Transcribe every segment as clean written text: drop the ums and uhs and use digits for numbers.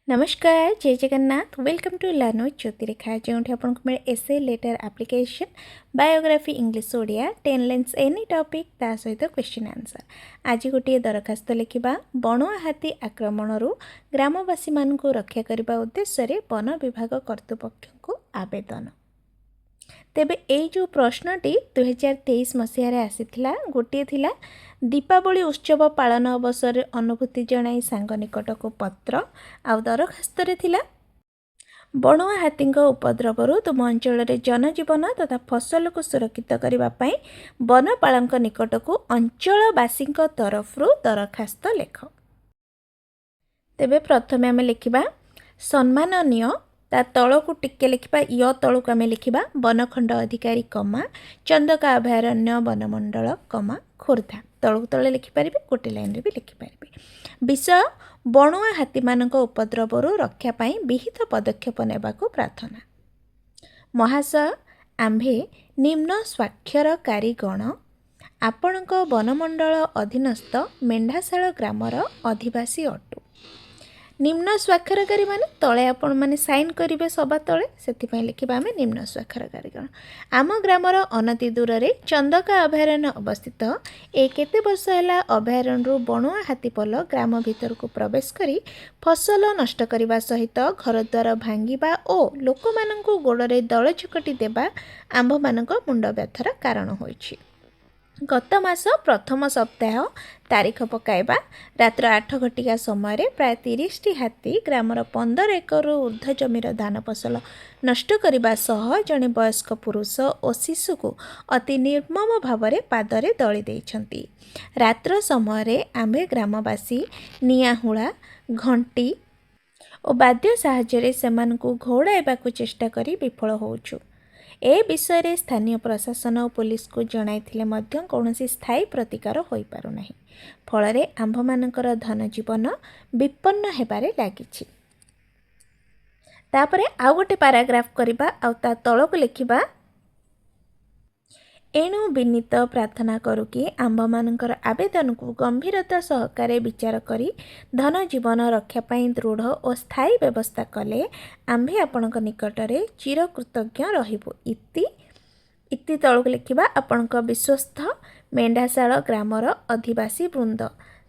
नमस्कार जय Jagannath welcome to learn with Jyotirekha जो आपको मिले essay letter application biography English Odia 10 lines any topic ता सहित क्वेश्चन आंसर। आज गोटे दरखास्त लिखा बणुआ हाथी आक्रमण ग्रामवासी मान रक्षा करने उद्देश्य वन विभाग कर्तृपक्ष को आवेदन। तेबे यही जो प्रश्नटी 2023 मसीह आसीथिला गोटे थिला दीपावली उत्सव पालन अवसर अनुभूति जनाई सांग निकट को पत्र आउ दरखास्त थिला बणुआ हाथी उपद्रव तुम अंचल जनजीवन तथा फसल को सुरक्षित करने वनपाल निकट को अंचलवासी तरफ दरखास्त लेख। तेबे प्रथमे आम लिखा सम्माननीय ता तल को टिके लिखा य तल को आम लिखा वनखंड अधिकारी कमा चंदका अभयारण्य वनमंडल कमा खोर्धा तल को तले लिखिपारे गोटे लाइन भी लिखिपारे। विषय बणुआ हाथी मानक उपद्रव रक्षापाई विहित पदक्षेप नेबाकू प्रार्थना। महाशय आम्भे निम्न स्वाक्षरकारीगण आपणक वनमंडल अधीनस्थ मेंढाशाल ग्रामर अधिवासी अटू। निम्न स्वाक्षरकारी माने तले आपण माने साइन करिवे सभा तले से लिखा आम निम्न स्वाक्षरकारीगण आम ग्रामर अनति दूर रे चंदका अभयारण्य अवस्थित ए केते वर्ष है अभयारण्य बणुआ हाथीपल ग्राम भीतर को प्रवेश करी फसल नष्ट करने सहित घरद्वार भांगिबा और लोक माननकु गोड़े दल झुकटी देबा आंभ मानक मुंड व्यथार कारण होइछि। गत मास प्रथम सप्ताह तारीख पकाइबा रात्र 8 घटिका समय प्राय 30टी हाथी ग्रामर 15 एकर ऊर्ध्व जमीर धान फसल नष्ट करने सह जड़े वयस्क पुरुष और शिशु को अति निर्मम भाव पादरे दली देइछंती। रात्र समय आम्भे ग्रामवासी निआहुला घंटी और बाद्य साहाय्य सेमानकु घोड़ाइबाकु चेष्टा करी विफल होउछु। ए विषय रे स्थानीय प्रशासन और पुलिस को जणाइथिले मध्य कौनसी स्थायी प्रतिकार होई पारु नाही। फल आंभ मानकर धन जीवन विपन्न हेबारे लागिछि। तापरे आउ गोटे पैराग्राफ करबा आउ ता तळको लिखिबा एणु विनीत प्रार्थना करू कि आंभ मानकर आवेदन को गंभीरता सहकारे विचार करी धन जीवन रक्षा पाई दृढ़ और स्थायी व्यवस्था कले आम्भे आपणक निकटरे चिरकृतज्ञ रहिबु। इति तळको लिखिबा आपणक विश्वस्त मेंढाशाल ग्रामर अधिवासी वृंद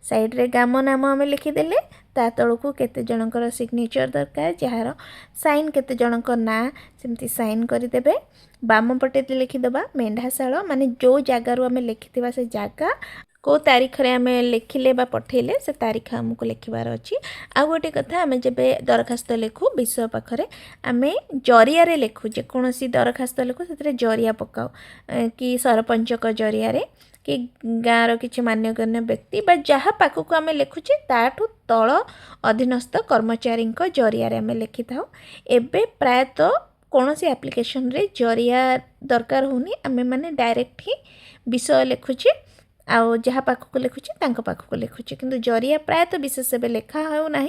साइड रे ग्राम नाम आम लिखिदेले ता तळको केते जनकर सिग्नेचर दरकार जार साइन केते जनकर ना सेमती साइन करदेबे। बाम पटे लिखिदेबा मेंढाशाल माने जो जगार आम लिखिथिबा से जगह को तारीख रे आम लिखिले बा पठेले से तारीख आमको लिखबार अच्छी। आ गोटे कथा आम जब दरखास्त लिखु विषय पाखरे आम जरिया रे लिखु जेकोसी दरखास्त लिखु से जरिया पकाऊ कि सरपंच जरिया रे कि गाँव किसी मान्यगण्य व्यक्ति बा जहाँ पाखक आम लिखुचे ताठू तल अधीनस्थ कर्मचारी जरिया रे आम लिखि था। एबे प्रायतः कौन सी एप्लिकेशन रे जरिया दरकार होनी आम मैंने डायरेक्ट ही विषय लिखुचे आउ जहाँ पाखक लिखुचे तांको पाखक लिखुचे किंतु जरिया प्रायतः विशेष एवं लिखा हो ना।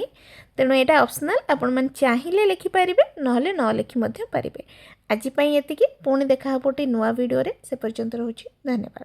तेणु यहाँ ऑप्शनल आपण मैंने चाहिए लिखिपारे नहले न लिखि मध्य पारिबे। आज एतिकी पुणी देखा गोटे नुआ वीडियो रे से पर्यंत रहुछि। धन्यवाद।